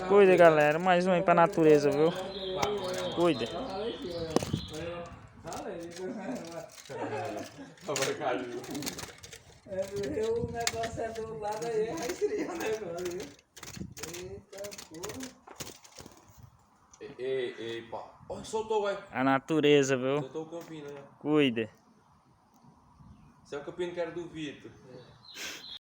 Cuida, galera. Mais um aí pra natureza, viu? Cuida. O negócio é do lado aí, aí seria o negócio. Eita porra. Ei, pá. Olha, soltou, vai. A natureza, viu? Soltou o campino, né? Cuida. Esse é o campino que era do Vitor.